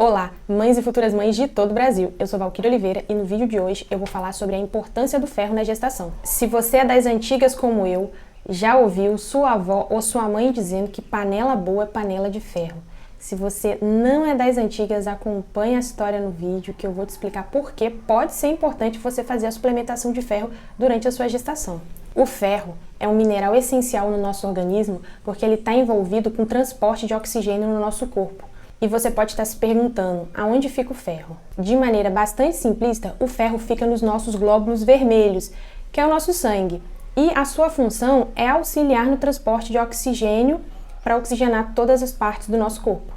Olá, mães e futuras mães de todo o Brasil. Eu sou Valquíria Oliveira e no vídeo de hoje eu vou falar sobre a importância do ferro na gestação. Se você é das antigas como eu, já ouviu sua avó ou sua mãe dizendo que panela boa é panela de ferro. Se você não é das antigas, acompanhe a história no vídeo que eu vou te explicar por que pode ser importante você fazer a suplementação de ferro durante a sua gestação. O ferro é um mineral essencial no nosso organismo porque ele está envolvido com o transporte de oxigênio no nosso corpo. E você pode estar se perguntando, aonde fica o ferro? De maneira bastante simplista, o ferro fica nos nossos glóbulos vermelhos, que é o nosso sangue. E a sua função é auxiliar no transporte de oxigênio para oxigenar todas as partes do nosso corpo.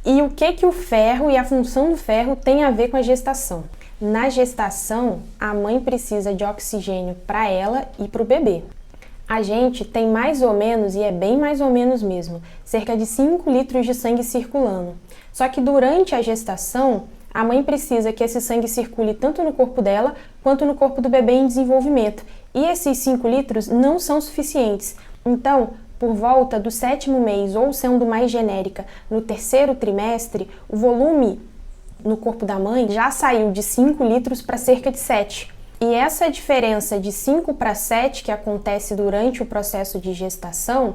E o que o ferro e a função do ferro tem a ver com a gestação? Na gestação, a mãe precisa de oxigênio para ela e para o bebê. A gente tem mais ou menos, e é bem mais ou menos mesmo, cerca de 5 litros de sangue circulando. Só que durante a gestação, a mãe precisa que esse sangue circule tanto no corpo dela, quanto no corpo do bebê em desenvolvimento. E esses 5 litros não são suficientes. Então, por volta do 7º mês, ou sendo mais genérica, no 3º trimestre, o volume no corpo da mãe já saiu de 5 litros para cerca de 7. E essa diferença de 5 para 7 que acontece durante o processo de gestação,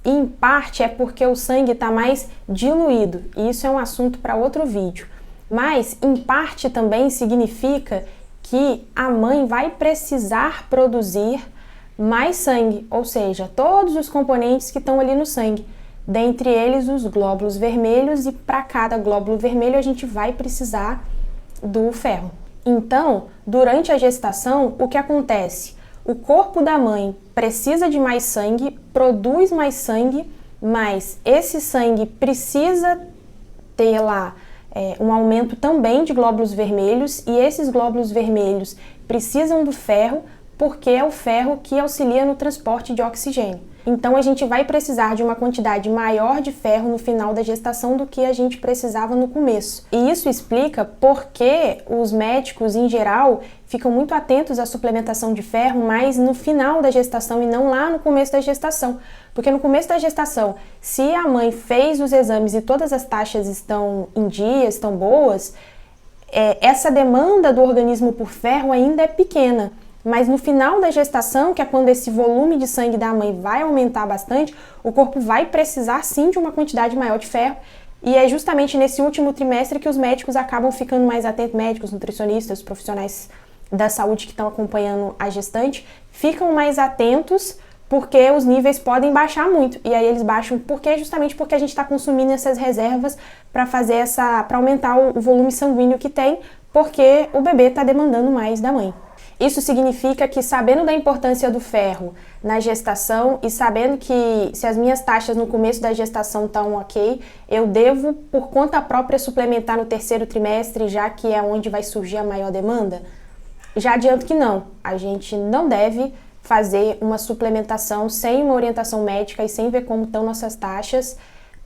em parte é porque o sangue está mais diluído, e isso é um assunto para outro vídeo. Mas, em parte também significa que a mãe vai precisar produzir mais sangue, ou seja, todos os componentes que estão ali no sangue, dentre eles os glóbulos vermelhos, e para cada glóbulo vermelho a gente vai precisar do ferro. Então, durante a gestação, o que acontece? O corpo da mãe precisa de mais sangue, produz mais sangue, mas esse sangue precisa ter lá um aumento também de glóbulos vermelhos, e esses glóbulos vermelhos precisam do ferro, porque é o ferro que auxilia no transporte de oxigênio. Então a gente vai precisar de uma quantidade maior de ferro no final da gestação do que a gente precisava no começo. E isso explica por que os médicos, em geral, ficam muito atentos à suplementação de ferro, mas no final da gestação e não lá no começo da gestação. Porque no começo da gestação, se a mãe fez os exames e todas as taxas estão em dia, estão boas, essa demanda do organismo por ferro ainda é pequena. Mas no final da gestação, que é quando esse volume de sangue da mãe vai aumentar bastante, o corpo vai precisar sim de uma quantidade maior de ferro. E é justamente nesse último trimestre que os médicos acabam ficando mais atentos, médicos, nutricionistas, profissionais da saúde que estão acompanhando a gestante, ficam mais atentos porque os níveis podem baixar muito. E aí eles baixam justamente porque a gente está consumindo essas reservas para aumentar o volume sanguíneo que tem, porque o bebê está demandando mais da mãe. Isso significa que, sabendo da importância do ferro na gestação e sabendo que se as minhas taxas no começo da gestação estão ok, eu devo, por conta própria, suplementar no 3º trimestre, já que é onde vai surgir a maior demanda? Já adianto que não. A gente não deve fazer uma suplementação sem uma orientação médica e sem ver como estão nossas taxas,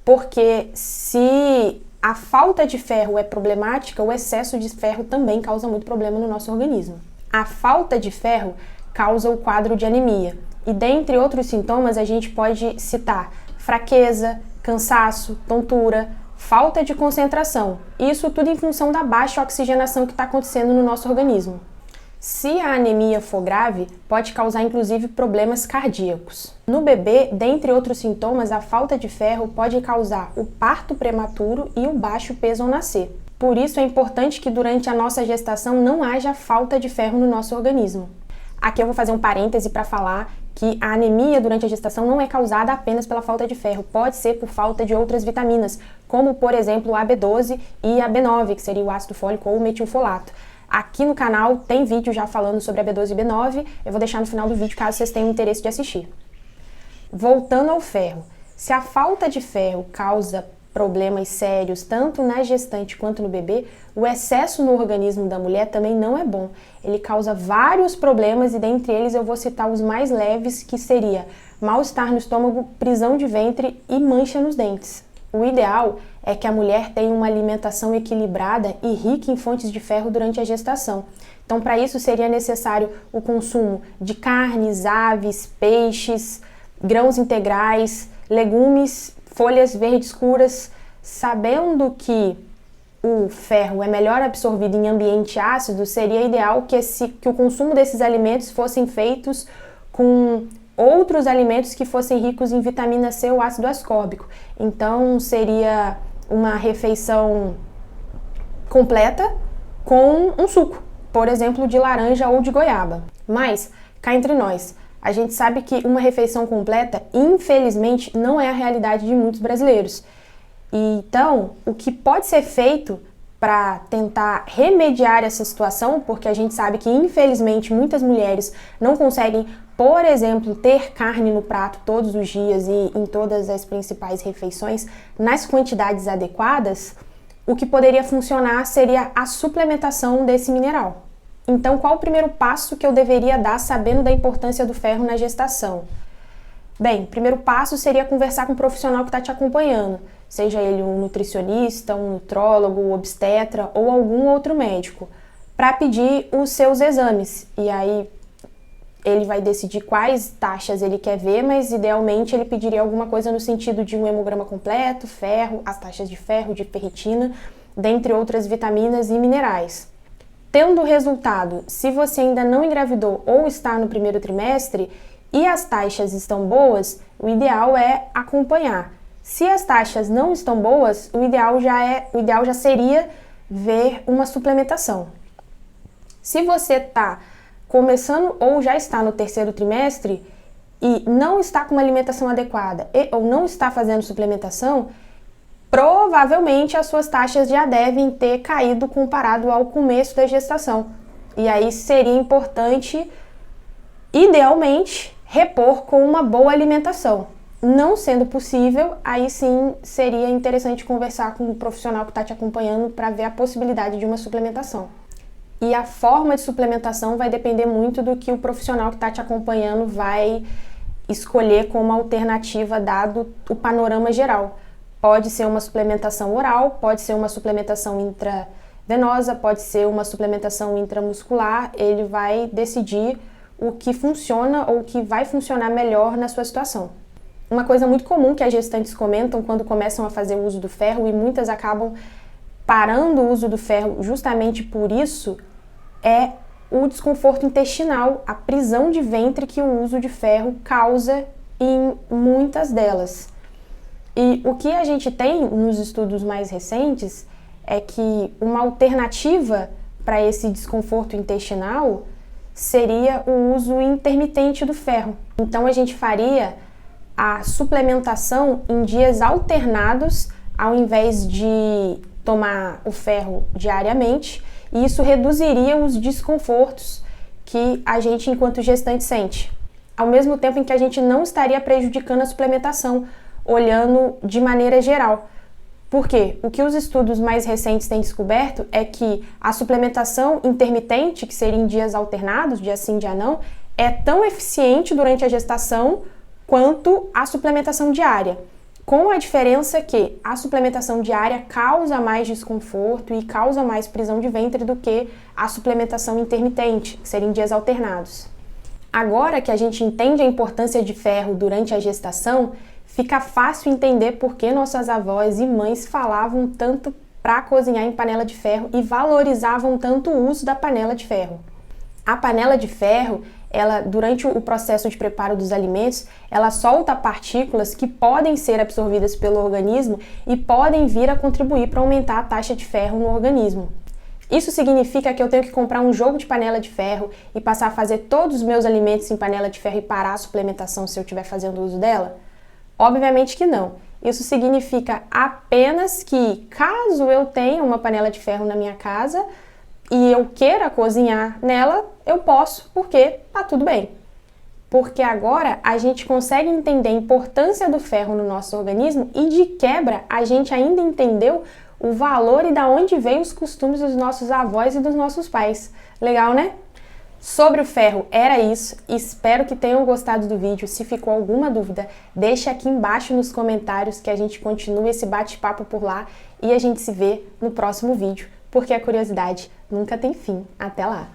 porque se a falta de ferro é problemática, o excesso de ferro também causa muito problema no nosso organismo. A falta de ferro causa o quadro de anemia. E dentre outros sintomas, a gente pode citar fraqueza, cansaço, tontura, falta de concentração. Isso tudo em função da baixa oxigenação que está acontecendo no nosso organismo. Se a anemia for grave, pode causar inclusive problemas cardíacos. No bebê, dentre outros sintomas, a falta de ferro pode causar o parto prematuro e o baixo peso ao nascer. Por isso é importante que durante a nossa gestação não haja falta de ferro no nosso organismo. Aqui eu vou fazer um parêntese para falar que a anemia durante a gestação não é causada apenas pela falta de ferro, pode ser por falta de outras vitaminas, como por exemplo a B12 e a B9, que seria o ácido fólico ou o metilfolato. Aqui no canal tem vídeo já falando sobre a B12 e B9, eu vou deixar no final do vídeo caso vocês tenham interesse de assistir. Voltando ao ferro, se a falta de ferro causa problemas sérios, tanto na gestante quanto no bebê, o excesso no organismo da mulher também não é bom. Ele causa vários problemas e dentre eles eu vou citar os mais leves, que seria mal-estar no estômago, prisão de ventre e mancha nos dentes. O ideal é que a mulher tenha uma alimentação equilibrada e rica em fontes de ferro durante a gestação. Então, para isso seria necessário o consumo de carnes, aves, peixes, grãos integrais, legumes, folhas verdes escuras, sabendo que o ferro é melhor absorvido em ambiente ácido, seria ideal que o consumo desses alimentos fossem feitos com outros alimentos que fossem ricos em vitamina C ou ácido ascórbico. Então, seria uma refeição completa com um suco, por exemplo, de laranja ou de goiaba. Mas, cá entre nós, a gente sabe que uma refeição completa, infelizmente, não é a realidade de muitos brasileiros. Então, o que pode ser feito para tentar remediar essa situação, porque a gente sabe que, infelizmente, muitas mulheres não conseguem, por exemplo, ter carne no prato todos os dias e em todas as principais refeições nas quantidades adequadas, o que poderia funcionar seria a suplementação desse mineral. Então, qual o primeiro passo que eu deveria dar sabendo da importância do ferro na gestação? Bem, o primeiro passo seria conversar com o profissional que está te acompanhando, seja ele um nutricionista, um nutrólogo, um obstetra ou algum outro médico, para pedir os seus exames. E aí ele vai decidir quais taxas ele quer ver, mas idealmente ele pediria alguma coisa no sentido de um hemograma completo, ferro, as taxas de ferro, de ferritina, dentre outras vitaminas e minerais. Tendo o resultado, se você ainda não engravidou ou está no primeiro trimestre e as taxas estão boas, o ideal é acompanhar. Se as taxas não estão boas, o ideal já seria ver uma suplementação. Se você está começando ou já está no terceiro trimestre e não está com uma alimentação adequada ou não está fazendo suplementação, provavelmente as suas taxas já devem ter caído comparado ao começo da gestação. E aí seria importante, idealmente, repor com uma boa alimentação. Não sendo possível, aí sim seria interessante conversar com o profissional que está te acompanhando para ver a possibilidade de uma suplementação. E a forma de suplementação vai depender muito do que o profissional que está te acompanhando vai escolher como alternativa, dado o panorama geral. Pode ser uma suplementação oral, pode ser uma suplementação intravenosa, pode ser uma suplementação intramuscular. Ele vai decidir o que funciona ou o que vai funcionar melhor na sua situação. Uma coisa muito comum que as gestantes comentam quando começam a fazer uso do ferro, e muitas acabam parando o uso do ferro justamente por isso, é o desconforto intestinal, a prisão de ventre que o uso de ferro causa em muitas delas. E o que a gente tem nos estudos mais recentes é que uma alternativa para esse desconforto intestinal seria o uso intermitente do ferro. Então a gente faria a suplementação em dias alternados, ao invés de tomar o ferro diariamente, e isso reduziria os desconfortos que a gente, enquanto gestante, sente. Ao mesmo tempo em que a gente não estaria prejudicando a suplementação, olhando de maneira geral. Por quê? O que os estudos mais recentes têm descoberto é que a suplementação intermitente, que seria em dias alternados, dia sim, dia não, é tão eficiente durante a gestação quanto a suplementação diária. Com a diferença que a suplementação diária causa mais desconforto e causa mais prisão de ventre do que a suplementação intermitente, que seria em dias alternados. Agora que a gente entende a importância de ferro durante a gestação, fica fácil entender por que nossas avós e mães falavam tanto para cozinhar em panela de ferro e valorizavam tanto o uso da panela de ferro. A panela de ferro, durante o processo de preparo dos alimentos, ela solta partículas que podem ser absorvidas pelo organismo e podem vir a contribuir para aumentar a taxa de ferro no organismo. Isso significa que eu tenho que comprar um jogo de panela de ferro e passar a fazer todos os meus alimentos em panela de ferro e parar a suplementação se eu estiver fazendo uso dela? Obviamente que não. Isso significa apenas que, caso eu tenha uma panela de ferro na minha casa e eu queira cozinhar nela, eu posso, porque tá tudo bem. Porque agora a gente consegue entender a importância do ferro no nosso organismo e, de quebra, a gente ainda entendeu o valor e da onde veio os costumes dos nossos avós e dos nossos pais. Legal, né? Sobre o ferro era isso, espero que tenham gostado do vídeo. Se ficou alguma dúvida, deixa aqui embaixo nos comentários que a gente continue esse bate-papo por lá e a gente se vê no próximo vídeo, porque a curiosidade nunca tem fim. Até lá!